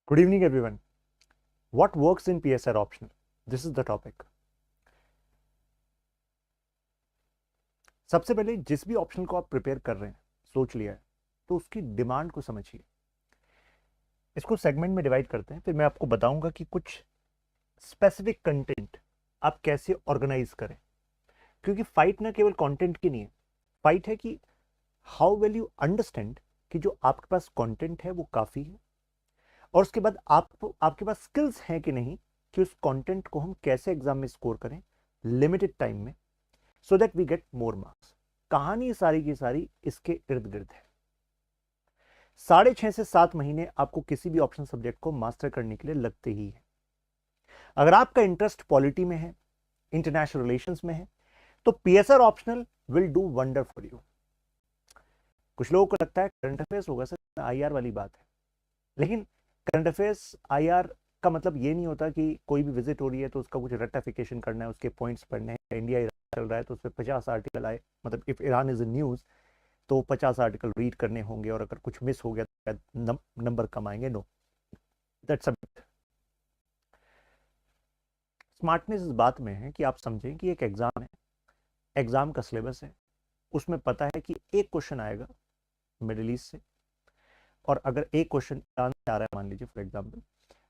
Good evening, everyone. What works in PSR optional? This is the topic. सबसे पहले जिस भी ऑप्शन को आप प्रिपेयर कर रहे हैं, सोच लिया है, तो उसकी डिमांड को समझिए। इसको सेगमेंट में डिवाइड करते हैं, फिर मैं आपको बताऊंगा कि कुछ स्पेसिफिक कंटेंट आप कैसे ऑर्गेनाइज करें। क्योंकि फाइट ना केवल कंटेंट की नहीं है, फाइट है कि हाउ विल यू अंडरस्टैंड कि जो आपके पास कंटेंट है वो काफी है, और उसके बाद आपके पास स्किल्स हैं कि नहीं कि उस कंटेंट को हम कैसे एग्जाम में स्कोर करें लिमिटेड टाइम में, so that we get more marks. कहानी सारी की सारी इसके इर्द गिर्द है। 6.5 से 7 महीने आपको किसी भी ऑप्शन सब्जेक्ट को मास्टर करने के लिए लगते ही है। अगर आपका इंटरेस्ट पॉलिटी में है, इंटरनेशनल रिलेशंस में है, तो PSR optional will do wonder for you. कुछ लोगों को लगता है करंट अफेयर्स होगा सर, आईआर वाली बात है, लेकिन करंट अफेयर्स आईआर का मतलब ये नहीं होता कि कोई भी विजिट हो रही है तो उसका कुछ रेक्टिफिकेशन करना है, उसके पॉइंट्स पढ़ने हैं। इंडिया ईरान चल रहा है तो उस पर 50 आर्टिकल आए, मतलब if Iran is in news तो 50 आर्टिकल रीड करने होंगे, और अगर कुछ मिस हो गया तो नंबर कम आएंगे। No, that's a myth. Smartness इस बात में है कि आप समझें कि एक एग्जाम है, एग्जाम का सिलेबस है, उसमें पता है कि एक क्वेश्चन आएगा मिडिल ईस्ट से, और अगर एक क्वेश्चन ईरान से आ रहा है मान लीजिए फॉर एग्जाम्पल,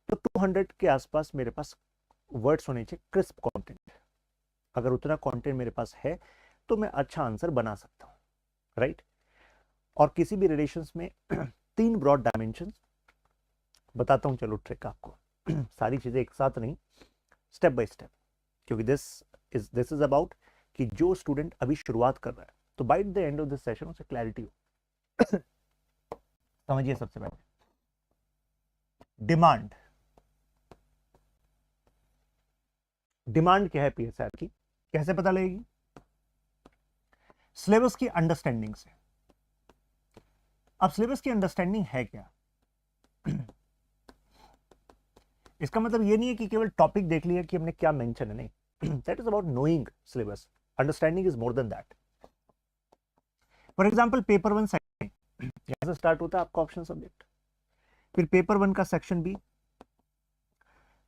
तो 200 के आसपास मेरे पास वर्ड्स होने चाहिए, क्रिस्प कंटेंट। अगर उतना कंटेंट मेरे पास है तो मैं अच्छा आंसर बना सकता हूं, राइट। और किसी भी रिलेशंस में 3 ब्रॉड डायमेंशन बताता हूं, चलो ट्रिक आपको। सारी चीजें एक साथ नहीं, स्टेप बाय स्टेप, क्योंकि दिस इज अबाउट कि जो स्टूडेंट अभी शुरुआत कर रहा है, तो bye the end of this session उसे क्लैरिटी हो। समझिए सबसे पहले डिमांड। डिमांड क्या है पीएसआर की, कैसे पता लगेगी? सिलेबस की अंडरस्टैंडिंग से। अब सिलेबस की अंडरस्टैंडिंग है क्या? इसका मतलब ये नहीं है कि केवल टॉपिक देख लिया कि हमने क्या मेंशन है, नहीं। That is about knowing syllabus. Understanding is more than that. For example paper 1 section, यहां से स्टार्ट होता है आपका ऑप्शन सब्जेक्ट, फिर पेपर 1 का सेक्शन बी।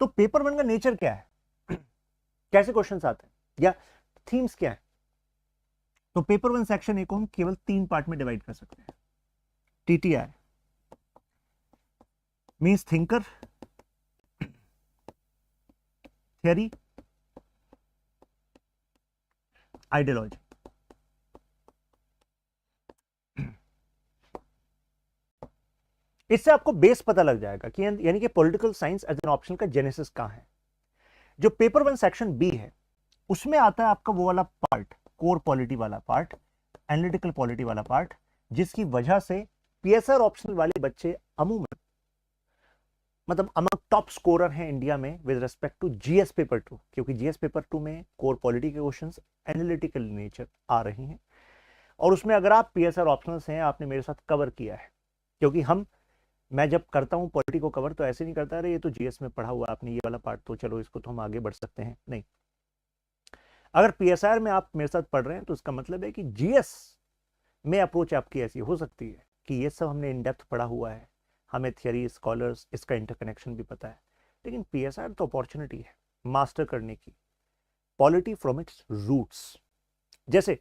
तो पेपर 1 का नेचर क्या है, कैसे क्वेश्चंस आते हैं, या थीम्स क्या है? तो पेपर 1 सेक्शन ए को हम केवल 3 पार्ट में डिवाइड कर सकते हैं। TTI means thinker, theory, ideology. इससे आपको बेस पता लग जाएगा कि यानी कि political science as an option का जेनेसिस कहां है। जो पेपर 1 सेक्शन बी है, उसमें आता है आपका वो वाला पार्ट, कोर पॉलिटी वाला पार्ट, एनालिटिकल पॉलिटी वाला पार्ट, जिसकी वजह से पीएसआर ऑप्शनल वाले बच्चे अमूमन, मतलब अमंग टॉप स्कोरर हैं इंडिया में with respect to GS paper 2, क्योंकि जीएस पेपर 2 में कोर पॉलिटी के क्वेश्चंस एनालिटिकल नेचर आ रही हैं। और उसमें अगर आप पीएसआर ऑप्शनल हैं, आपने मेरे साथ कवर किया है, क्योंकि मैं जब करता हूं पॉलिटी को कवर तो ऐसे नहीं करता अरे ये तो जीएस में पढ़ा हुआ आपने ये वाला पार्ट, तो चलो इसको तो हम आगे बढ़ सकते हैं, नहीं। अगर पीएसआर में आप मेरे साथ पढ़ रहे हैं तो इसका मतलब है कि जीएस में अप्रोच आपकी ऐसी हो सकती है कि ये सब हमने इन डेप्थ पढ़ा हुआ है, हमें थियरी, स्कॉलर्स, इसका इंटरकनेक्शन भी पता है, लेकिन पीएसआर तो अपॉर्चुनिटी है मास्टर करने की पॉलिटी फ्रॉम इट्स रूट्स। जैसे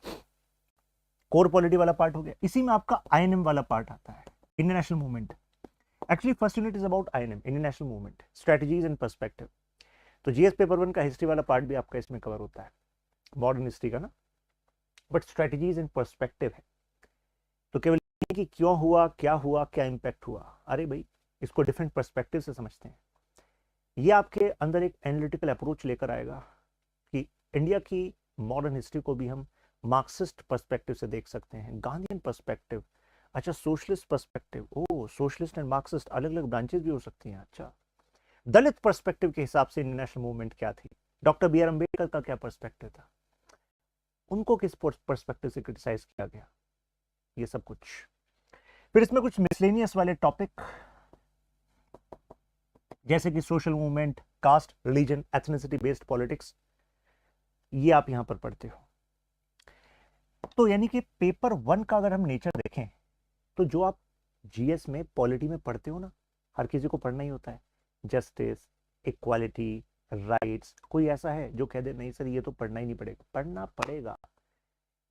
कोर पॉलिटी वाला पार्ट हो गया, इसी में आपका आईएनएम वाला पार्ट आता है, Indian national movement. Actually first unit is about INM, Indian national movement, strategies and perspective. तो जीएस पेपर 1 का हिस्ट्री वाला पार्ट भी आपका इसमें कवर होता है, मॉडर्न हिस्ट्री का ना, बट स्ट्रेटजीज एंड पर्सपेक्टिव है। तो केवल कि क्यों हुआ, क्या इंपैक्ट हुआ, अरे भाई इसको डिफरेंट पर्सपेक्टिव से समझते हैं। ये आपके अंदर एक एनालिटिकल अप्रोच लेकर आएगा कि इंडिया की मॉडर्न हिस्ट्री को भी हम मार्क्सिस्ट पर्सपेक्टिव से देख सकते हैं, गांधीयन पर्सपेक्टिव, अच्छा socialist perspective, oh socialist and Marxist अलग अलग ब्रांचेस भी हो सकती हैं, अच्छा दलित पर्सपेक्टिव के हिसाब से इंडियन नेशनल मूवमेंट क्या थी, डॉक्टर बी आर अम्बेडकर का क्या पर्सपेक्टिव था, उनको किस पर्सपेक्टिव से क्रिटिसाइज किया गया, ये सब कुछ। फिर इसमें कुछ मिसलेनियस वाले टॉपिक, जैसे कि social movement, caste, religion, ethnicity based politics, ये आप यहां पर पढ़ते हो। तो यानी कि पेपर 1 का अगर हम नेचर देखें, तो जो आप जीएस में पॉलिटी में पढ़ते हो ना, हर किसी को पढ़ना ही होता है। जस्टिस, इक्वालिटी, राइट्स, कोई ऐसा है जो कह दे नहीं सर ये तो पढ़ना ही नहीं पड़ेगा? पढ़ना पड़ेगा।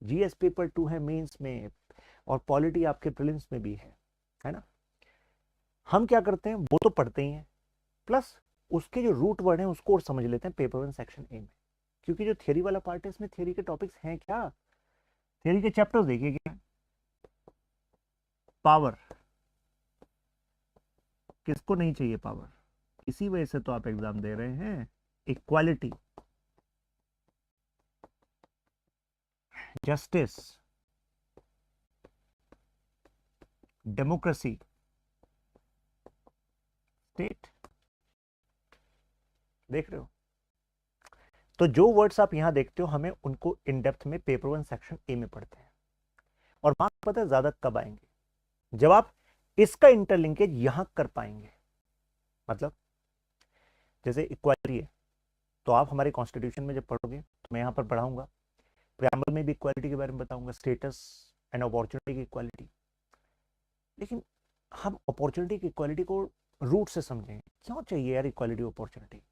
जीएस पेपर 2 है मेंस में, और पॉलिटी आपके प्रीलिम्स में भी है ना। हम क्या करते हैं, वो तो पढ़ते ही हैं, प्लस उसके जो रूट वर्ड हैं उसको और समझ लेते हैं पेपर 1 सेक्शन ए में। क्योंकि जो थियरी वाला पार्ट है इसमें थियरी के टॉपिक्स हैं क्या, थियरी के चैप्टर्स देखिए क्या, पावर, किसको नहीं चाहिए पावर, इसी वजह से तो आप एग्जाम दे रहे हैं। इक्वालिटी, जस्टिस, डेमोक्रेसी, स्टेट, देख रहे हो। तो जो वर्ड्स आप यहां देखते हो हमें उनको इन डेप्थ में पेपर 1 सेक्शन ए में पढ़ते हैं। और मार्क्स पता है ज्यादा कब आएंगे, जब आप इसका इंटरलिंकेज यहां कर पाएंगे। मतलब जैसे इक्वालिटी है, तो आप हमारे कॉन्स्टिट्यूशन में जब पढ़ोगे तो मैं यहां पर पढ़ाऊंगा, प्रेम्बल में भी इक्वालिटी के बारे में बताऊंगा, स्टेटस एंड अपॉर्चुनिटी की इक्वालिटी। लेकिन हम अपॉर्चुनिटी की इक्वालिटी को रूट से समझेंगे, क्यों चाहिए यार इक्वालिटी अपॉर्चुनिटी,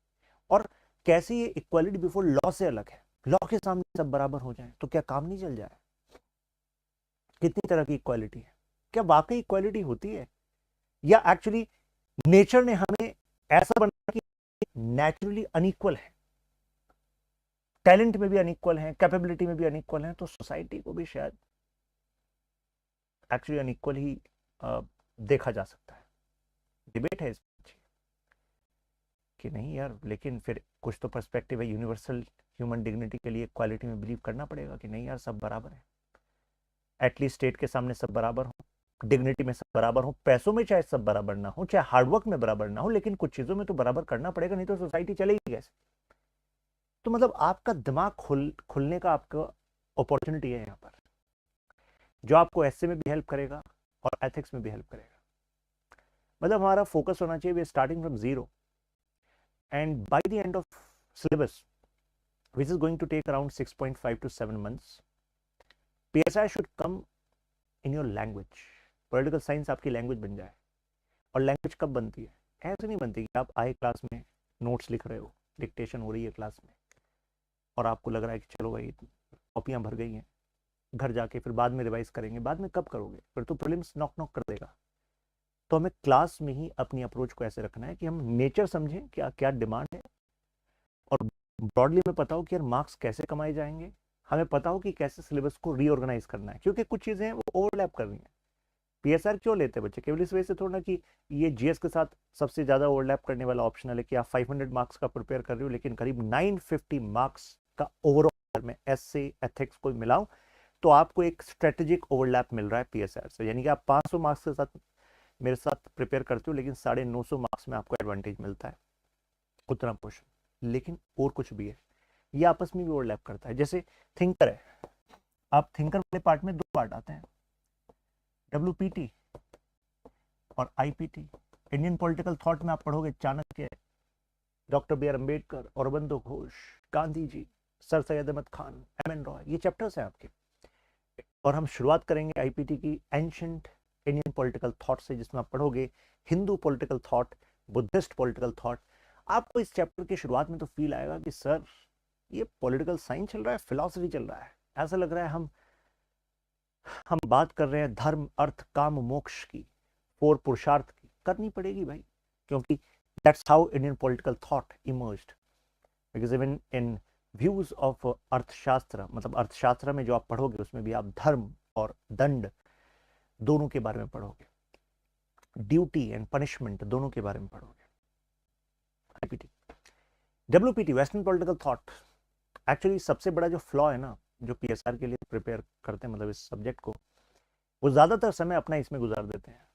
और कैसे ये इक्वालिटी बिफोर लॉ से अलग है। लॉ के सामने सब बराबर हो जाए तो क्या काम नहीं चल जाए? कितनी तरह की इक्वालिटी है, क्या वाकई इक्वालिटी होती है, या एक्चुअली नेचर ने हमें ऐसा बनाया कि नेचुरली अनइक्वल है, टैलेंट में भी अनइक्वल है, कैपेबिलिटी में भी अनइक्वल है, तो सोसाइटी को भी शायद एक्चुअली अनइक्वल ही देखा जा सकता है। डिबेट है इसमें कि नहीं यार, लेकिन फिर कुछ तो पर्सपेक्टिव है, यूनिवर्सल ह्यूमन डिग्निटी के लिए इक्वालिटी में बिलीव करना पड़ेगा कि नहीं यार सब बराबर है, एटलीस्ट स्टेट के सामने सब बराबर हो, डिग्निटी में सब बराबर हो, पैसों में चाहे सब बराबर ना हो, चाहे हार्डवर्क में बराबर ना हो, लेकिन कुछ चीजों में तो बराबर करना पड़ेगा, नहीं तो सोसाइटी चलेगी कैसे। तो मतलब आपका दिमाग खुलने का आपका अपॉर्चुनिटी है यहाँ पर, जो आपको ऐसे में भी हेल्प करेगा और एथिक्स में भी हेल्प करेगा। मतलब हमारा फोकस होना चाहिए, we are starting from zero, and by the end of syllabus which is going to take around 6.5 to 7 months, PSI should come in your language, political science आपकी लैंग्वेज बन जाए। और लैंग्वेज कब बनती है, ऐसे नहीं बनती कि आप आए क्लास में नोट्स लिख रहे हो, डिक्टेशन हो रही है क्लास में, और आपको लग रहा है कि चलो भाई कॉपियां भर गई हैं, घर जाके फिर बाद में रिवाइज करेंगे। बाद में कब करोगे, फिर तो प्रीलिम्स नॉक नॉक कर देगा। तो हमें क्लास में ही अपनी अप्रोच को ऐसे रखना है कि हम नेचर समझें क्या क्या डिमांड है, और ब्रॉडली में पता हो कि यार मार्क्स कैसे कमाए जाएंगे, हमें पता हो कि कैसे सिलेबस को रीऑर्गेनाइज करना है, क्योंकि कुछ चीजें हैं वो ओवरलैप कर रही हैं। पीएसआर क्यों लेते हैं बच्चे, केवल इस वजह से थोड़ा ना कि ये जीएस के साथ सबसे ज्यादा ओवरलैप करने वाला ऑप्शनल है कि आप 500 मार्क्स का प्रिपेयर कर रहे हो, लेकिन करीब 950 मार्क्स का ओवरऑल में एसए एथिक्स को मिलाऊं तो आपको एक स्ट्रेटेजिक ओवरलैप मिल रहा है पीएसआर से। यानी कि आप 500 मार्क्स के साथ मेरे साथ प्रिपेयर करते हो, लेकिन 950 मार्क्स में आपको एडवांटेज मिलता है उतना पोर्शन। लेकिन और कुछ भी है, ये आपस में भी ओवरलैप करता है। जैसे थिंकर है, आप थिंकर वाले पार्ट में 2 पार्ट आते हैं, डब्ल्यूपीटी और आईपीटी। इंडियन पॉलिटिकल थॉट में आप पढ़ोगे Chanakya, doctor B R Ambedkar, Aurobindo Ghosh, Gandhi ji, sir Syed Ahmed Khan, M N Roy, ये चैप्टर्स हैं आपके। और हम शुरुआत करेंगे आईपीटी की एंशंट इंडियन पॉलिटिकल थॉट से, जिसमें आप पढ़ोगे Hindu political thought, Buddhist political thought. आपको इस चैप्टर की शुरुआत में तो फील आएगा कि सर ये पॉलिटिकल साइंस चल रहा है, फिलॉसफी चल रहा है, ऐसा लग रहा है हम बात कर रहे हैं धर्म अर्थ काम मोक्ष की, 4 पुरुषार्थ की। करनी पड़ेगी भाई, क्योंकि that's how Indian political thought emerged. Because even in views of अर्थशास्त्र, मतलब अर्थशास्त्र में जो आप पढ़ोगे उसमें भी आप धर्म और दंड दोनों के बारे में पढ़ोगे, ड्यूटी एंड पनिशमेंट दोनों के बारे में पढ़ोगे। IPT, WPT western political thought. Actually सबसे बड़ा जो फ्लॉ है ना, जो पीएसआर के लिए प्रिपेयर करते हैं, मतलब इस सब्जेक्ट को, वो ज्यादातर समय अपना इसमें गुजार देते हैं।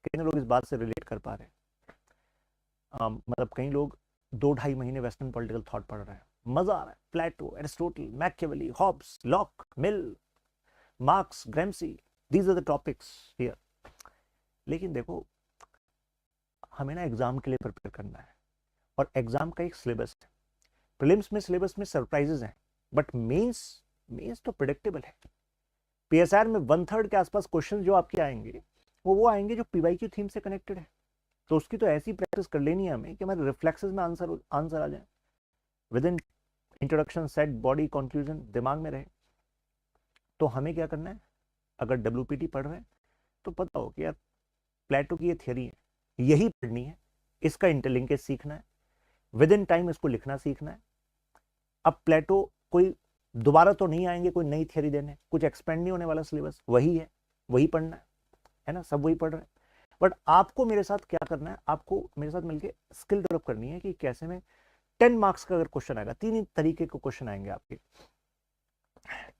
कितने लोग इस बात से रिलेट कर पा रहे हैं? मतलब कई लोग 2-2.5 महीने वेस्टर्न पॉलिटिकल थॉट पढ़ रहे हैं, मजा आ रहा है, Plato, Aristotle, Machiavelli, Hobbes, Locke, Mill, Marx, Gramsci, these are the topics here. लेकिन देखो हमें ना एग्जाम के लिए प्रिपेयर करना है, और एग्जाम का एक सिलेबस है। प्रीलिम्स में सिलेबस में सरप्राइजेस हैं, बट मेंस तो प्रेडिक्टेबल है। पीएसआर में 1/3 के आसपास क्वेश्चन जो आपके आएंगे वो आएंगे जो पीवाईक्यू थीम से कनेक्टेड है। तो उसकी तो ऐसी प्रैक्टिस कर लेनी है हमें कि हमारे रिफ्लेक्सेस में आंसर आ जाए, with in introduction, set, body, conclusion दिमाग में रहे। तो हमें क्या करना है, अगर WPT पढ़ रहे हैं तो पता हो कि यार प्लेटो की ये थियरी है, यही पढ़नी है, इसका इंटरलिंकेज सीखना है, विद इन टाइम इसको लिखना सीखना है। अब प्लेटो कोई दोबारा तो नहीं आएंगे कोई नई थियरी देने, कुछ एक्सपेंड नहीं होने वाला, सिलेबस वही है, वही पढ़ना है ना, सब वही पढ़ रहे हैं। बट आपको मेरे साथ क्या करना है, आपको मेरे साथ मिलके स्किल डेवलप करनी है कि कैसे में 10 मार्क्स का अगर क्वेश्चन आएगा, 3 तरीके के क्वेश्चन आएंगे आपके,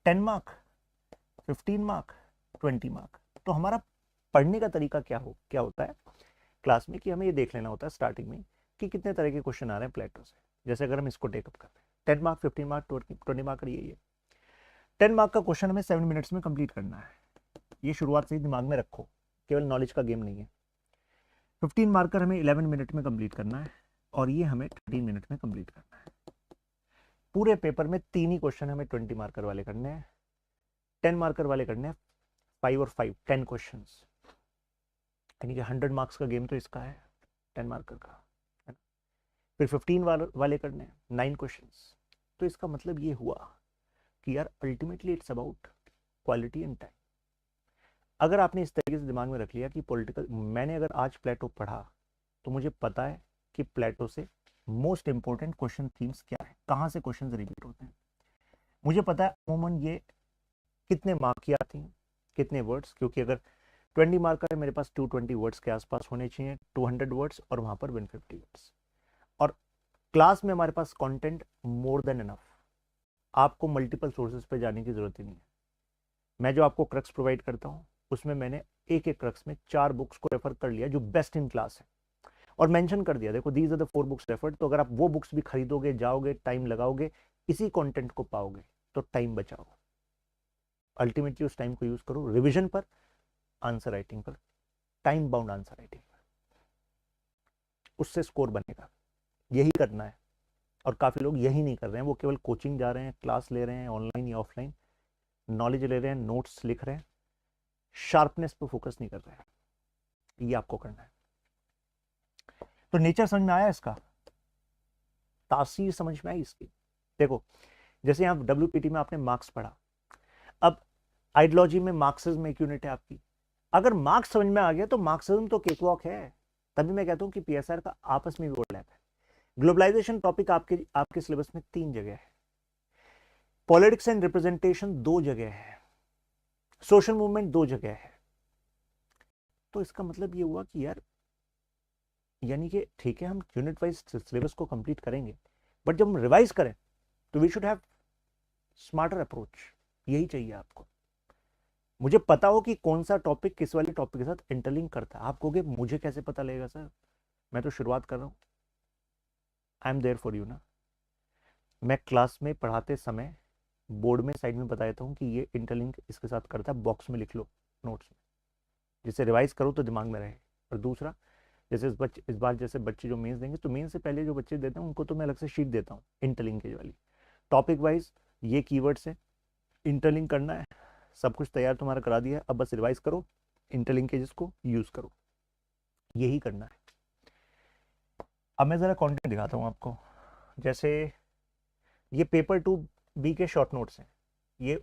10 मार्क, 15 मार्क, 20 मार्क। तो हमारा पढ़ने का तरीका क्या होता है क्लास में, कि हमें ये देख लेना होता है स्टार्टिंग में कि कितने तरह के क्वेश्चन आ रहे हैं प्लेटो से। जैसे अगर हम इसको टेकअप कर रहे हैं, 10 मार्क, 15 मार्क, 20 मार्क, ये 10 मार्क का क्वेश्चन हमें 7 मिनट्स में कंप्लीट करना है। ये शुरुआत से ही दिमाग में रखो, केवल नॉलेज का गेम नहीं है। 15 मार्कर हमें 11 मिनट में कंप्लीट करना है, और ये हमें 13 मिनट में कंप्लीट करना है। पूरे पेपर में 3 ही क्वेश्चन हमें 20 मार्कर वाले करने हैं, 10 मार्कर वाले करने हैं 5 और 5, 10 क्वेश्चन, यानी कि 100 मार्क्स का गेम तो इसका है 10 मार्कर का, है ना। फिर 15 वाले करने हैं 9 क्वेश्चन। तो इसका मतलब ये हुआ कि यार ultimately it's about quality and time. अगर आपने इस तरीके से दिमाग में रख लिया कि पॉलिटिकल, मैंने अगर आज प्लेटो पढ़ा तो मुझे पता है कि प्लेटो से मोस्ट इंपॉर्टेंट क्वेश्चन थीम्स क्या है, कहाँ से क्वेश्चन रिपीट होते हैं, मुझे पता है अमूमन ये कितने मार्क की आती हैं, कितने वर्ड्स, क्योंकि अगर 20 मार्क का है मेरे पास 220 वर्ड्स के आसपास होने चाहिए, 200 वर्ड्स और वहाँ पर 150 वर्ड्स। और क्लास में हमारे पास कंटेंट मोर देन इनफ, आपको मल्टीपल सोर्सेज पे जाने की जरूरत ही नहीं है। मैं जो आपको क्रक्स प्रोवाइड करता हूँ उसमें मैंने एक क्रक्स में 4 बुक्स को रेफर कर लिया जो बेस्ट इन क्लास है, और मेंशन कर दिया देखो these are the 4 books referred. तो अगर आप वो बुक्स भी खरीदोगे, जाओगे, टाइम लगाओगे, इसी कंटेंट को पाओगे, तो टाइम बचाओ। अल्टीमेटली उस टाइम को यूज करो रिवीजन पर, आंसर राइटिंग पर, टाइम बाउंड आंसर राइटिंग पर, उससे स्कोर बनेगा। यही करना है। और काफी लोग यही नहीं कर रहे हैं, वो केवल कोचिंग जा रहे हैं, क्लास ले रहे हैं ऑनलाइन या ऑफलाइन, नॉलेज ले रहे हैं, नोट्स लिख रहे हैं, शार्पनेस पे फोकस नहीं कर रहे हैं। ये आपको करना है। तो नेचर समझ में आया इसका, तासीर समझ में आई इसकी। देखो जैसे यहाँ WPT में आपने मार्क्स पढ़ा, अब आइडियोलॉजी में मार्क्सिज्म एक यूनिट है आपकी। अगर मार्क्स समझ में आ गया तो मार्क्सिज्म तो केकवॉक है। तभी मैं कहता हूं कि PSR का आपस में भी ओवरलैप है। ग्लोबलाइजेशन टॉपिक आपके सिलेबस में 3 जगह है, पॉलिटिक्स एंड रिप्रेजेंटेशन 2 जगह है, सोशल मूवमेंट 2 जगह है। तो इसका मतलब ये हुआ कि यार, यानी कि ठीक है हम यूनिट वाइज सिलेबस को कंप्लीट करेंगे, बट जब हम रिवाइज करें तो we should have smarter approach. यही चाहिए आपको। मुझे पता हो कि कौन सा टॉपिक किस वाले टॉपिक के साथ इंटरलिंक करता है। आप कहोगे मुझे कैसे पता लगेगा सर, मैं तो शुरुआत कर रहा हूं। I am there for you ना। मैं क्लास में पढ़ाते समय बोर्ड में साइड में बता देता हूँ कि ये इंटरलिंक इसके साथ करता है, बॉक्स में लिख लो नोट्स में, जिससे रिवाइज करो तो दिमाग में रहे। और दूसरा, जैसे इस बार जैसे बच्चे जो मेंस देंगे, तो मेंस से पहले जो बच्चे देते हैं उनको तो मैं अलग से शीट देता हूँ इंटरलिंकेज वाली, टॉपिक वाइज ये कीवर्ड से इंटरलिंक करना है। सब कुछ तैयार तुम्हारा करा दिया है, अब बस रिवाइज करो, इंटरलिंकेजेस को यूज करो, यही करना है। अब मैं जरा कंटेंट दिखाता हूँ आपको। जैसे ये पेपर 2B के शॉर्ट नोट्स हैं, ये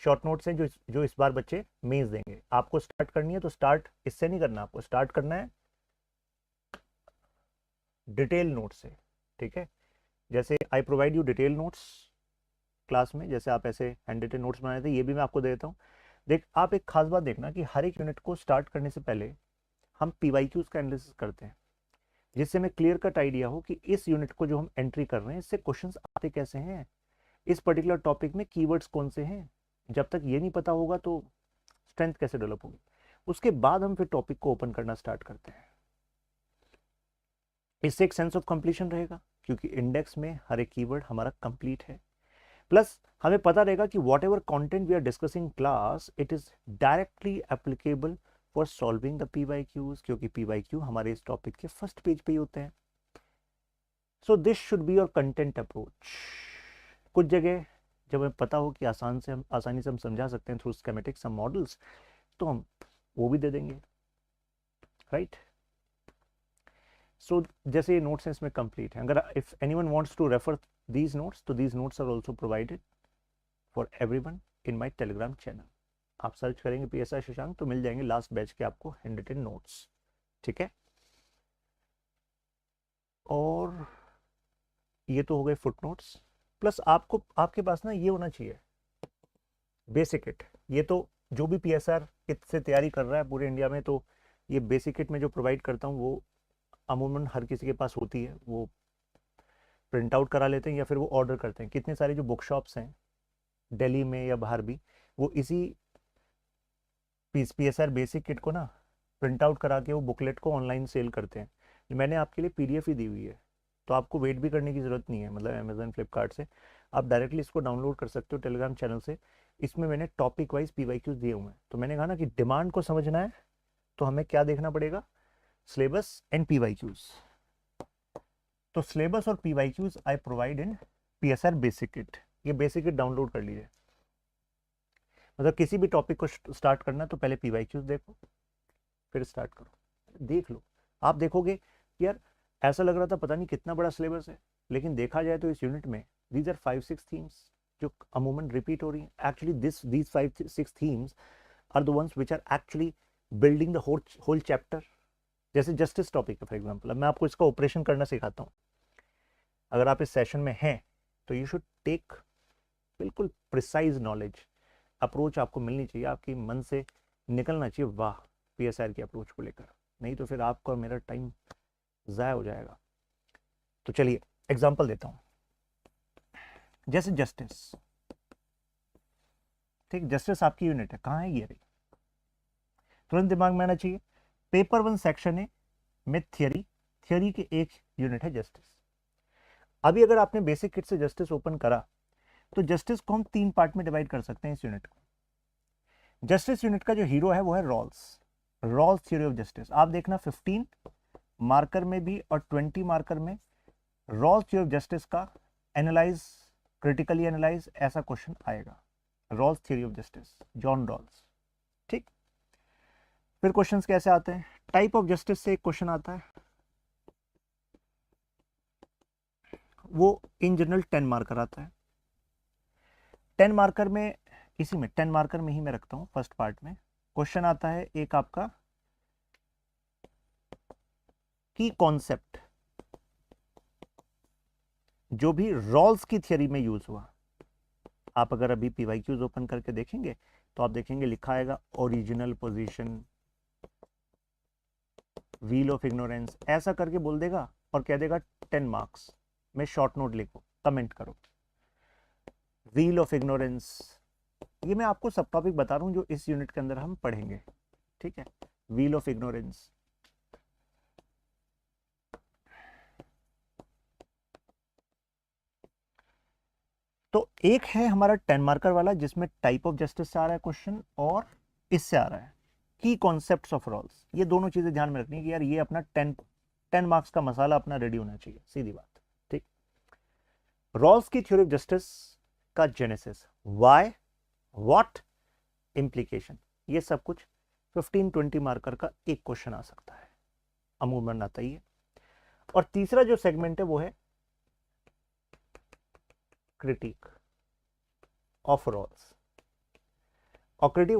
शॉर्ट नोट्स हैं जो इस बार बच्चे मेंस देंगे। आपको स्टार्ट करनी है तो स्टार्ट इससे नहीं करना, आपको स्टार्ट करना है डिटेल नोट से, ठीक है। जैसे I provide you detail notes class में, जैसे आप ऐसे हैंड रिटन नोट्स बनाए थे, ये भी मैं आपको दे देता हूँ। देख आप एक खास बात देखना कि हर एक यूनिट को स्टार्ट करने से पहले हम PYQs का एनालिसिस करते हैं, जिससे हमें क्लियर कट आइडिया हो कि इस यूनिट को जो हम एंट्री कर रहे हैं इससे क्वेश्चंस आते कैसे हैं, इस पर्टिकुलर टॉपिक में कीवर्ड्स कौन से हैं। जब तक ये नहीं पता होगा तो स्ट्रेंथ कैसे डेवलप होगी। उसके बाद हम फिर टॉपिक को ओपन करना स्टार्ट करते हैं। इससे एक सेंस ऑफ कंप्लीशन रहेगा, क्योंकि इंडेक्स में हर एक कीवर्ड हमारा कंप्लीट है। प्लस हमें पता रहेगा कि whatever content we are discussing class, it is directly applicable for solving the PYQs, क्योंकि PYQ हमारे इस टॉपिक के फर्स्ट पेज पे ही होते हैं। So this should be your content approach. कुछ जगह जब हमें पता हो कि आसानी से हम समझा सकते हैं थ्रू स्कीमेटिक्स, सम मॉडल्स, तो हम वो भी दे देंगे, राइट। सो जैसे ये नोट्स हैं इसमें कंप्लीट है, अगर if anyone wants to refer these notes तो these notes are also provided for everyone in my Telegram channel. आप सर्च करेंगे PSR शशांक तो मिल जाएंगे लास्ट बैच के आपको हैंड रिटन नोट्स, ठीक है। और ये तो हो गए फुट नोट्स, प्लस आपको आपके पास ना ये होना चाहिए बेसिक किट। ये तो जो भी PSR किट से तैयारी कर रहा है पूरे इंडिया में, तो ये बेसिक किट में जो प्रोवाइड करता हूँ वो अमूमन हर किसी के पास होती है, वो प्रिंट आउट करा लेते हैं या फिर वो ऑर्डर करते हैं। कितने सारे जो बुक शॉप्स हैं दिल्ली में या बाहर भी, वो इसी PSR बेसिक किट को ना प्रिंट आउट करा के वो बुकलेट को ऑनलाइन सेल करते हैं। मैंने आपके लिए PDF ही दी हुई है, तो आपको वेट भी करने की ज़रूरत नहीं है, मतलब अमेजन फ्लिपकार्ट से आप डायरेक्टली इसको डाउनलोड कर सकते हो टेलीग्राम चैनल से। इसमें मैंने टॉपिक वाइज PYQs दिए हुए हैं। तो मैंने कहा ना कि डिमांड को समझना है तो हमें क्या देखना पड़ेगा, सिलेबस एंड PYQs। तो सिलेबस और PYQs I provide in PSR basic kit. ये बेसिक किट डाउनलोड कर लीजिए, मतलब किसी भी टॉपिक को स्टार्ट करना तो पहले PYQs देखो फिर स्टार्ट करो। देख लो, आप देखोगे यार ऐसा लग रहा था पता नहीं कितना बड़ा सिलेबस है, लेकिन देखा जाए तो इस यूनिट में दीज आर 5-6 थीम्स जो अमूमन रिपीट हो रही हैं। Actually these 5-6 themes are the ones which are actually building the whole chapter. जैसे जस्टिस टॉपिक है फॉर एग्जांपल, अब मैं आपको इसका ऑपरेशन करना सिखाता हूँ। अगर आप इस सेशन में हैं तो यू शुड टेक बिल्कुल प्रिसाइज नॉलेज, अप्रोच आपको मिलनी चाहिए, आपकी मन से निकलना चाहिए वाह PSR की अप्रोच को लेकर, नहीं तो फिर आपका और मेरा टाइम ज़ाया हो जाएगा। तो चलिए एग्जांपल देता हूं, जैसे जस्टिस, ठीक, जस्टिस आपकी यूनिट है, कहाँ है ये रही, तुरंत दिमाग में आना चाहिए। पेपर 1 सेक्शन है में थियरी की एक यूनिट है जस्टिस। अभी अगर आपने बेसिक किट से जस्टिस ओपन करा तो जस्टिस को हम 3 पार्ट में डिवाइड कर सकते हैं इस यूनिट को। जस्टिस यूनिट का जो हीरो है वो है रॉल्स थ्योरी ऑफ जस्टिस। आप देखना 15 मार्कर में भी और 20 मार्कर में रॉल्स थ्योरी ऑफ जस्टिस का एनालाइज, क्रिटिकली एनालाइज ऐसा क्वेश्चन आएगा। Rawls theory of justice, John Rawls, ठीक। फिर क्वेश्चंस कैसे आते हैं, टाइप ऑफ जस्टिस से एक क्वेश्चन आता है, वो इन जनरल 10 मार्कर आता है। 10 मार्कर में, इसी में 10 मार्कर में ही मैं रखता हूं फर्स्ट पार्ट में। क्वेश्चन आता है एक आपका की कॉन्सेप्ट जो भी रॉल्स की थियरी में यूज हुआ। आप अगर अभी PYQs ओपन करके देखेंगे तो आप देखेंगे लिखा आएगा original position, wheel of ignorance, ऐसा करके बोल देगा और कह देगा 10 मार्क्स में शॉर्ट नोट लिखो, कमेंट करो। व्हील ऑफ इग्नोरेंस, ये मैं आपको सब टॉपिक बता रहा हूं जो इस यूनिट के अंदर हम पढ़ेंगे, ठीक है। व्हील ऑफ इग्नोरेंस, तो एक है हमारा 10 मार्कर वाला जिसमें टाइप ऑफ जस्टिस से आ रहा है क्वेश्चन और इससे आ रहा है की कॉन्सेप्ट्स ऑफ रॉल्स। ये दोनों चीजें ध्यान में रखनी है कि यार ये अपना 10 मार्क्स का मसाला अपना रेडी होना चाहिए, सीधी बात, ठीक। रॉल्स की थ्योरी ऑफ जस्टिस का जेनेसिस, व्हाई, व्हाट, इंप्लीकेशन, ये सब कुछ 15-20 मार्कर का एक क्वेश्चन आ सकता है, अमूमन आता ही है। और तीसरा जो सेगमेंट है वो है क्रिटिक ऑफ रॉल्स। और क्रिटिक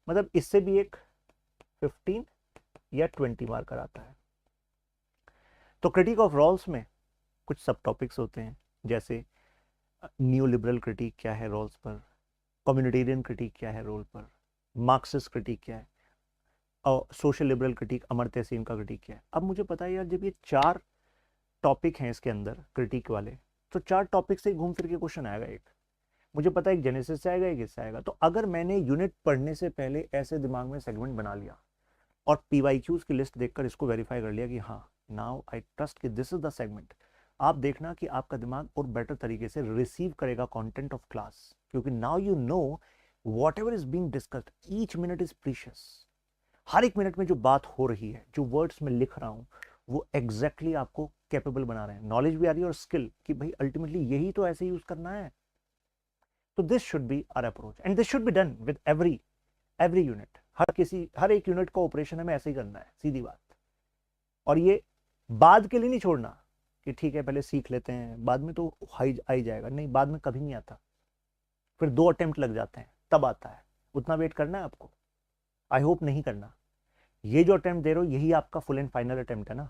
मतलब इससे भी एक 15 या 20 मार्कर आता है। तो क्रिटिक ऑफ रॉल्स में कुछ सब टॉपिक्स होते हैं, जैसे न्यू लिबरल क्रिटिक क्या है रॉल्स पर, कम्युनिटेरियन क्रिटिक क्या है रोल पर, मार्क्सिस्ट क्रिटिक क्या है, और social liberal critic Amartya Sen का क्रिटिक क्या है। अब मुझे पता है यार जब ये 4 टॉपिक हैं इसके अंदर क्रिटिक वाले, तो 4 टॉपिक से घूम फिर के क्वेश्चन आएगा। एक मुझे पता है एक जेनेसिस से आएगा, एक इससे आएगा। तो अगर मैंने यूनिट पढ़ने से पहले ऐसे दिमाग में सेगमेंट बना लिया और PYQs की लिस्ट देखकर इसको वेरीफाई कर लिया कि हाँ नाउ आई ट्रस्ट कि दिस इज द सेगमेंट, आप देखना कि आपका दिमाग और बेटर तरीके से रिसीव करेगा कंटेंट ऑफ क्लास, क्योंकि now you know whatever is being discussed, each minute is precious. हर एक मिनट में जो बात हो रही है, जो वर्ड्स में लिख रहा हूं, वो एग्जैक्टली आपको कैपेबल बना रहे हैं, नॉलेज भी आ रही है और स्किल कि भाई अल्टीमेटली यही तो ऐसे यूज करना है। तो this should be our approach and this should be done with every unit. हर एक यूनिट का ऑपरेशन हमें ऐसे ही करना है, सीधी बात। और ये बाद के लिए नहीं छोड़ना कि ठीक है पहले सीख लेते हैं बाद में तो आ ही जाएगा, नहीं, बाद में कभी नहीं आता, फिर 2 अटेम्प्ट लग जाते हैं तब आता है। उतना वेट करना है आपको? आई होप नहीं करना। ये जो अटेम्प्ट दे रहे हो यही आपका फुल एंड फाइनल अटेम्प्ट है ना,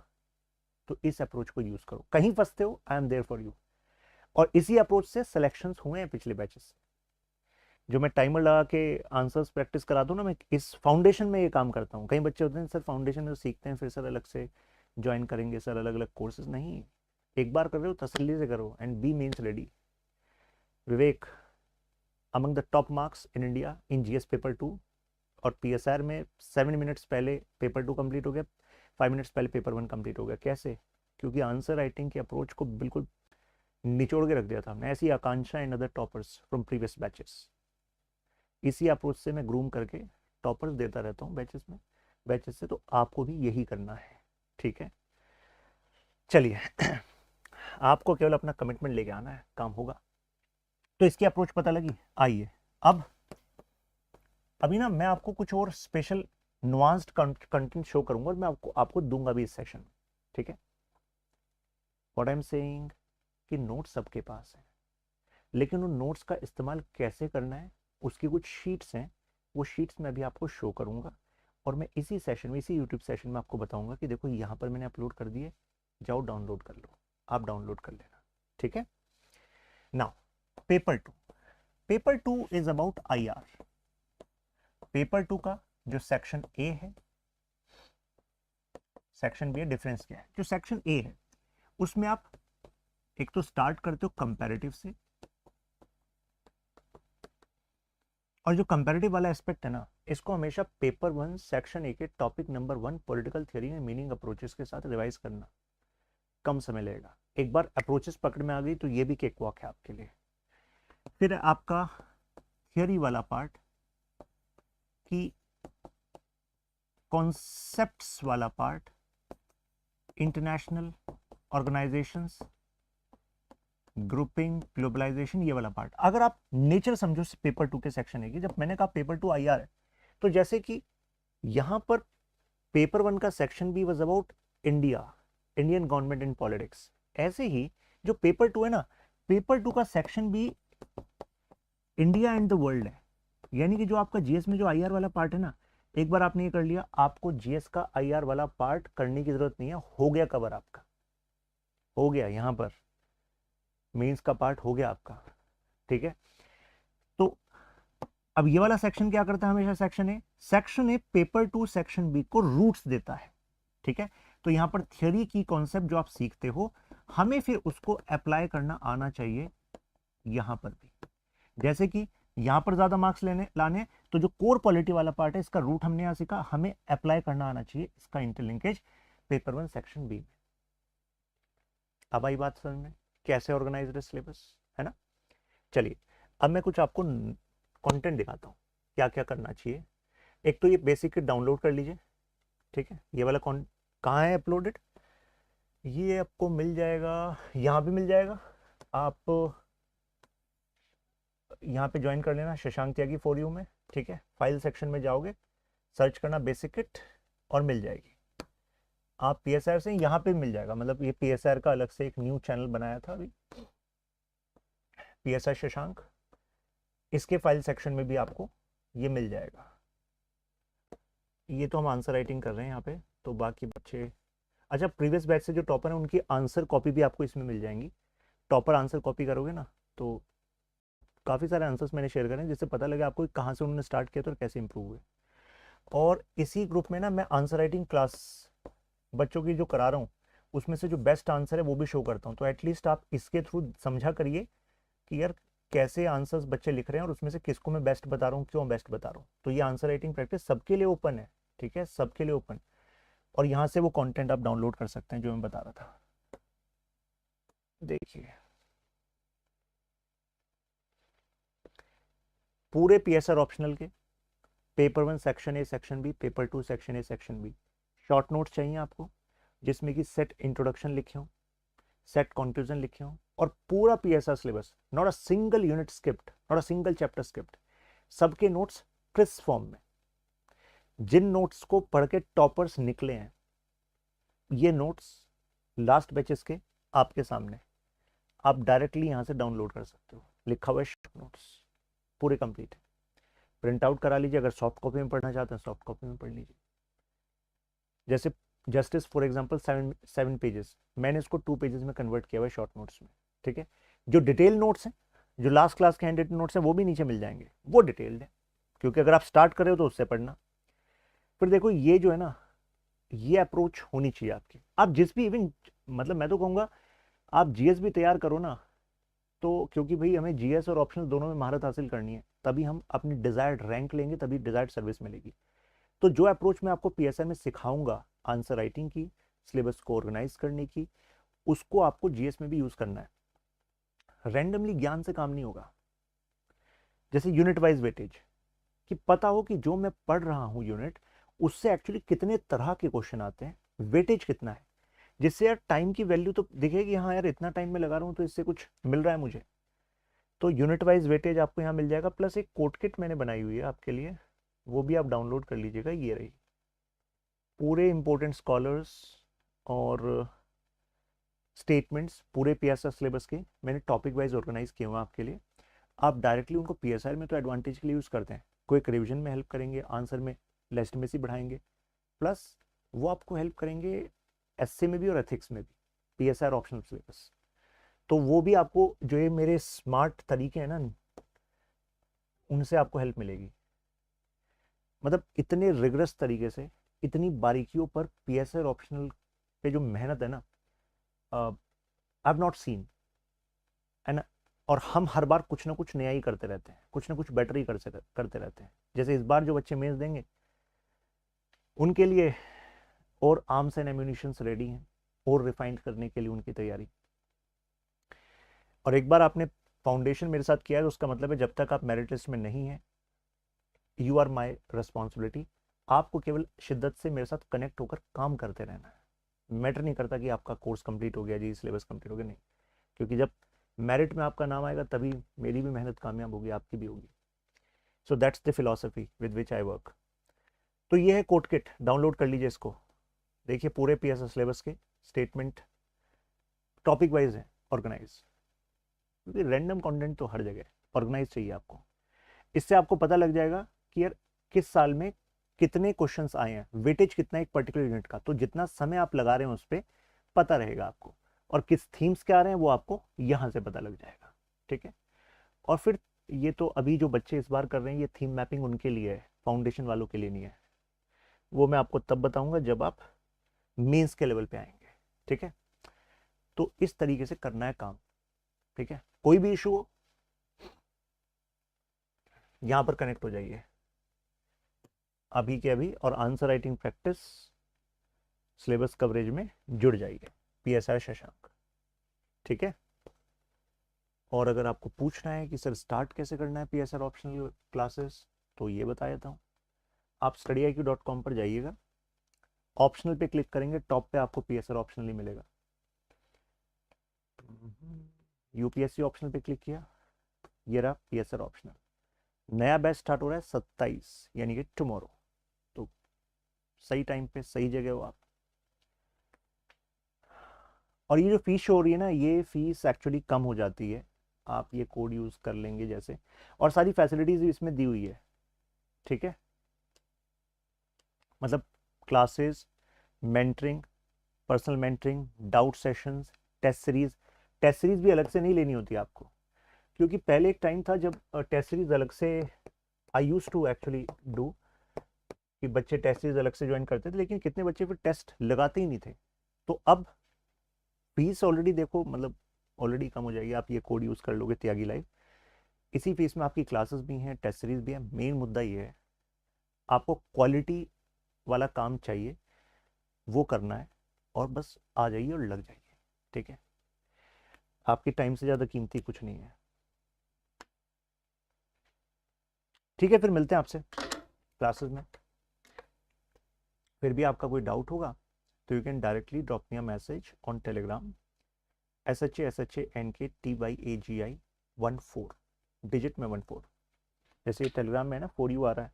तो इस अप्रोच को यूज करो। कहीं फंसते हो, I am there for you. और इसी अप्रोच से सिलेक्शंस हुए हैं पिछले बैचेस से। जो मैं टाइमर लगा के आंसर्स प्रैक्टिस करा दूं ना, मैं इस फाउंडेशन में ये काम करता हूँ। कई बच्चे होते हैं सर फाउंडेशन में तो सीखते हैं, फिर सर अलग से ज्वाइन करेंगे सर अलग अलग कोर्सेज। नहीं, एक बार कर रहे हो तसल्ली से करो and be means ready. Vivek among the top marks in India in GS paper 2, और पीएसआर में 7 मिनट्स पहले पेपर 2 कंप्लीट हो गया, 5 मिनट्स पहले पेपर 1 कंप्लीट हो गया। कैसे? क्योंकि आंसर राइटिंग की अप्रोच को बिल्कुल निचोड़ के रख दिया था हमने। ऐसी Akanksha in other toppers from previous batches. इसी अप्रोच से मैं ग्रूम करके टॉपर्स देता रहता हूँ बैचेस से, तो आपको भी यही करना है, ठीक है? चलिए आपको केवल अपना कमिटमेंट लेके आना है, काम होगा। तो इसकी अप्रोच पता लगी। आइए अब अभी ना मैं आपको कुछ और स्पेशल नुआंस्ड कंटेंट शो करूंगा और मैं आपको दूंगा भी इस सेशन में, ठीक है? व्हाट आई एम सेइंग कि नोट्स सबके पास है, लेकिन उन नोट्स का इस्तेमाल कैसे करना है उसकी कुछ शीट्स हैं, वो शीट्स मैं अभी आपको शो करूंगा। और मैं इसी सेशन में, इसी यूट्यूब सेशन में आपको बताऊंगा कि देखो यहाँ पर मैंने अपलोड कर दिए, जाओ डाउनलोड कर लो। आप डाउनलोड कर लेना, ठीक है? Now paper two is about IR। Paper 2 का जो सेक्शन ए है, सेक्शन बी है, डिफरेंस क्या है? जो सेक्शन ए है उसमें आप एक तो स्टार्ट करते हो कंपैरेटिव से, और जो कंपैरेटिव वाला एस्पेक्ट है ना, इसको हमेशा पेपर 1 सेक्शन ए के topic number 1 political theory and meaning approaches के साथ रिवाइज करना। कम समय लगेगा, एक बार अप्रोचेस पकड़ में आ गई तो ये भी केक वॉक है आपके लिए। फिर आपका थियोरी वाला पार्ट की कॉन्सेप्ट्स वाला part, international organisations, grouping, globalisation, ये वाला पार्ट। अगर आप नेचर समझो पेपर 2 के सेक्शन है कि जब मैंने कहा पेपर 2 IR है, तो जैसे कि यहां पर पेपर 1 का section B was about India, Indian government in politics, ऐसे ही जो पेपर 2 है ना, पेपर 2 का section B India and the world है। यानी कि जो आपका जीएस में जो IR वाला पार्ट है ना, एक बार आपने ये कर लिया, आपको जीएस का IR वाला पार्ट करने की जरूरत नहीं है, हो गया कवर आपका, हो गया। यहां पर मेंस का पार्ट हो गया आपका, ठीक है? तो अब ये वाला सेक्शन क्या करता है हमेशा? Section A paper 2 section B को रूट्स देता है, ठीक है? तो यहां पर थियोरी की कॉन्सेप्ट जो आप सीखते हो, हमें फिर उसको अप्लाई करना आना चाहिए यहां पर भी। जैसे कि यहां पर ज्यादा मार्क्स लाने, तो जो कोर पॉलिटी वाला पार्ट है इसका रूट हमने यहां सीखा, हमें अप्लाई करना आना चाहिए इसका इंटरलिंकेज पेपर 1 सेक्शन बी में। अब आई बात समझ में कैसे ऑर्गेनाइज्ड है सिलेबस, है ना? चलिए अब मैं कुछ आपको कंटेंट दिखाता हूँ क्या क्या करना चाहिए। एक तो ये बेसिक डाउनलोड कर लीजिए, ठीक है? ये वाला कहाँ है अपलोडेड? ये आपको मिल जाएगा, यहाँ भी मिल जाएगा। आप यहाँ पे ज्वाइन कर लेना शशांक त्यागी फॉर यू में, ठीक है? फाइल सेक्शन में जाओगे, सर्च करना बेसिक किट और मिल जाएगी। आप PSR से यहाँ पे मिल जाएगा, मतलब ये PSR का अलग से एक न्यू चैनल बनाया था अभी, PSR शशांक, इसके फाइल सेक्शन में भी आपको ये मिल जाएगा। ये तो हम आंसर राइटिंग कर रहे हैं यहाँ पे, तो बाकी बच्चे, अच्छा प्रीवियस बैच से जो टॉपर है उनकी आंसर कॉपी भी आपको इसमें मिल जाएंगी। टॉपर आंसर कॉपी करोगे ना तो काफ़ी सारे आंसर्स मैंने शेयर करें जिससे पता लगे आपको कहाँ से उन्होंने स्टार्ट किया था और कैसे इंप्रूव हुए। और इसी ग्रुप में ना मैं आंसर राइटिंग क्लास बच्चों की जो करा रहा हूँ उसमें से जो बेस्ट आंसर है वो भी शो करता हूँ, तो एटलीस्ट आप इसके थ्रू समझा करिए कि यार कैसे आंसर्स बच्चे लिख रहे हैं और उसमें से किसको मैं बेस्ट बता रहा हूँ, क्यों बेस्ट बता रहा हूँ। तो ये आंसर राइटिंग प्रैक्टिस सबके लिए ओपन है, ठीक है? सबके लिए ओपन। और यहाँ से वो कंटेंट आप डाउनलोड कर सकते हैं जो मैं बता रहा था। देखिए पूरे PSR ऑप्शनल के paper 1 section A section B, paper 2 section A section B, short notes चाहिए आपको जिसमें कि सेट इंट्रोडक्शन लिखे हो, सेट कंक्लूजन लिखे हो, और पूरा PSR syllabus, not a single unit skipped, not a single chapter skipped, सबके नोट्स क्रिस्प फॉर्म में। जिन नोट्स को पढ़ के टॉपर्स निकले हैं, ये नोट्स लास्ट बैचेस के आपके सामने, आप डायरेक्टली यहाँ से डाउनलोड कर सकते हो, लिखा हुआ है शॉर्ट नोट्स, पूरे कंप्लीट है। प्रिंट आउट करा लीजिए, अगर सॉफ्ट कॉपी में पढ़ना चाहते हैं सॉफ्ट कॉपी में पढ़ लीजिए। जैसे जस्टिस फॉर एग्जांपल 7 पेजेस, मैंने इसको 2 पेजेस में कन्वर्ट किया हुआ है शॉर्ट नोट्स में, ठीक है। जो डिटेल नोट्स हैं, जो लास्ट क्लास के हैंड रिटन नोट्स हैं, वो भी नीचे मिल जाएंगे, वो डिटेल्ड है, क्योंकि अगर आप स्टार्ट कर रहे हो तो उससे पढ़ना। फिर देखो ये जो है ना, ये अप्रोच होनी चाहिए आपकी। आप जिस भी इवन, मतलब मैं तो कहूँगा आप जीएस भी तैयार करो ना, तो क्योंकि भाई हमें जीएस और ऑप्शनल दोनों में महारत हासिल करनी है, तभी हम अपनी डिजायर्ड रैंक लेंगे, तभी डिजायर्ड सर्विस मिलेगी। तो जो अप्रोच मैं आपको पीएसआई में सिखाऊंगा आंसर राइटिंग की, सिलेबस को ऑर्गेनाइज करने की, उसको आपको जीएस में भी यूज करना है। रैंडमली ज्ञान से काम नहीं होगा। जैसे यूनिट वाइज वेटेज, कि पता हो कि जो मैं पढ़ रहा हूं यूनिट, उससे एक्चुअली कितने तरह के क्वेश्चन आते हैं, वेटेज कितना है, जिससे यार टाइम की वैल्यू तो दिखेगी, हाँ यार इतना टाइम में लगा रहा हूं तो इससे कुछ मिल रहा है मुझे। तो यूनिट वाइज वेटेज आपको यहाँ मिल जाएगा, प्लस एक कोड किट मैंने बनाई हुई है आपके लिए, वो भी आप डाउनलोड कर लीजिएगा। ये रही, पूरे इंपॉर्टेंट स्कॉलर्स और स्टेटमेंट्स पूरे पीएसआर सिलेबस के मैंने टॉपिक वाइज ऑर्गेनाइज किए हुए आपके लिए। आप डायरेक्टली उनको पीएसआर में तो एडवांटेज के लिए यूज़ करते हैं, क्विक रिवीजन में हेल्प करेंगे, आंसर में लेजिटिमेसी बढ़ाएंगे, प्लस वो आपको हेल्प करेंगे एसए में भी और एथिक्स में भी, पीएसआर ऑप्शनल सिलेबस। तो वो भी आपको, जो ये मेरे स्मार्ट तरीके हैं ना, उनसे आपको हेल्प मिलेगी। मतलब इतने रिगरस तरीके से, इतनी बारीकियों पर पीएसआर ऑप्शनल पे जो मेहनत है ना, आई हैव नॉट सीन, है ना। और हम हर बार कुछ ना कुछ नया ही करते रहते हैं, कुछ ना कुछ बेटर ही करते रहते हैं। जैसे इस बार जो बच्चे मेंस देंगे, उनके लिए और आर्म्स एंड एम्यूनिशंस रेडी हैं, और रिफाइंड करने के लिए उनकी तैयारी। और एक बार आपने फाउंडेशन मेरे साथ किया है, तो उसका मतलब है जब तक आप मेरिट लिस्ट में नहीं है, यू आर माई रिस्पॉन्सिबिलिटी। आपको केवल शिद्दत से मेरे साथ कनेक्ट होकर काम करते रहना है। मैटर नहीं करता कि आपका कोर्स कंप्लीट हो गया जी, सिलेबस कंप्लीट हो गया, नहीं। क्योंकि जब मेरिट में आपका नाम आएगा, तभी मेरी भी मेहनत कामयाब होगी, आपकी भी होगी। So that's the philosophy with which I work. तो ये है कोड किट, डाउनलोड कर लीजिए इसको। देखिए पूरे पीएसआर सिलेबस के स्टेटमेंट टॉपिक वाइज है ऑर्गेनाइज, क्योंकि रैंडम कंटेंट तो हर जगह ऑर्गेनाइज चाहिए आपको। इससे आपको पता लग जाएगा कि यार किस साल में कितने क्वेश्चंस आए हैं, वेटेज कितना है एक पर्टिकुलर यूनिट का, तो जितना समय आप लगा रहे हैं उस पर पता रहेगा आपको, और किस थीम्स के आ रहे हैं वो आपको यहाँ से पता लग जाएगा, ठीक है। और फिर ये तो अभी जो बच्चे इस बार कर रहे हैं, ये थीम मैपिंग उनके लिए है, फाउंडेशन वालों के लिए नहीं है। वो मैं आपको तब बताऊंगा जब आप मेंस के लेवल पे आएंगे, ठीक है। तो इस तरीके से करना है काम, ठीक है। कोई भी इशू हो, यहां पर कनेक्ट हो जाइए अभी के अभी, और answer writing practice syllabus coverage में जुड़ जाइए, पीएसआर शशांक, ठीक है। और अगर आपको पूछना है कि सर स्टार्ट कैसे करना है पीएसआर ऑप्शनल क्लासेस, तो ये बता देता हूँ। आप studiiq.com पर जाइएगा, ऑप्शनल पे क्लिक करेंगे, टॉप पे आपको पीएसआर ऑप्शनल ही मिलेगा। यूपीएससी ऑप्शनल पे क्लिक किया, ये रहा पीएसआर ऑप्शनल। नया बैच स्टार्ट हो रहा है 27, यानी कि टुमारो। तो सही टाइम पे सही जगह हो आप। और ये जो फीस शो हो रही है ना, ये फीस एक्चुअली कम हो जाती है, आप ये कोड यूज कर लेंगे जैसे, और सारी फैसिलिटीज भी इसमें दी हुई है, ठीक है। मतलब classes, mentoring, personal mentoring, doubt sessions, test series भी अलग से नहीं लेनी होती आपको। क्योंकि पहले एक टाइम था जब टेस्ट सीरीज अलग से, आई यूज टू एक्चुअली डू, कि बच्चे टेस्ट सीरीज अलग से ज्वाइन करते थे, लेकिन कितने बच्चे फिर टेस्ट लगाते ही नहीं थे। तो अब फीस ऑलरेडी देखो, मतलब ऑलरेडी कम हो जाएगी, आप ये कोड यूज कर लोगे त्यागी लाइव, इसी फीस में आपकी क्लासेस भी हैं, टेस्ट सीरीज भी है। मेन मुद्दा ये है, आपको क्वालिटी वाला काम चाहिए, वो करना है, और बस आ जाइए और लग जाइए, ठीक है। आपकी टाइम से ज़्यादा कीमती कुछ नहीं है, ठीक है। फिर मिलते हैं आपसे क्लासेस में। फिर भी आपका कोई डाउट होगा तो you can directly drop me a message on Telegram, SHANKTYAGI 14, digit में 14। जैसे टेलीग्राम में है ना 4U आ रहा है,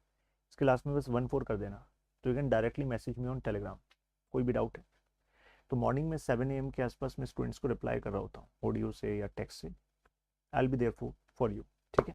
इसके लास्ट में बस 14 कर देना, तो you can directly message me on Telegram, कोई भी डाउट है तो मॉर्निंग में 7 AM के आसपास मैं स्टूडेंट्स को रिप्लाई कर रहा होता हूँ ऑडियो से या टेक्स्ट से। I will be there for you.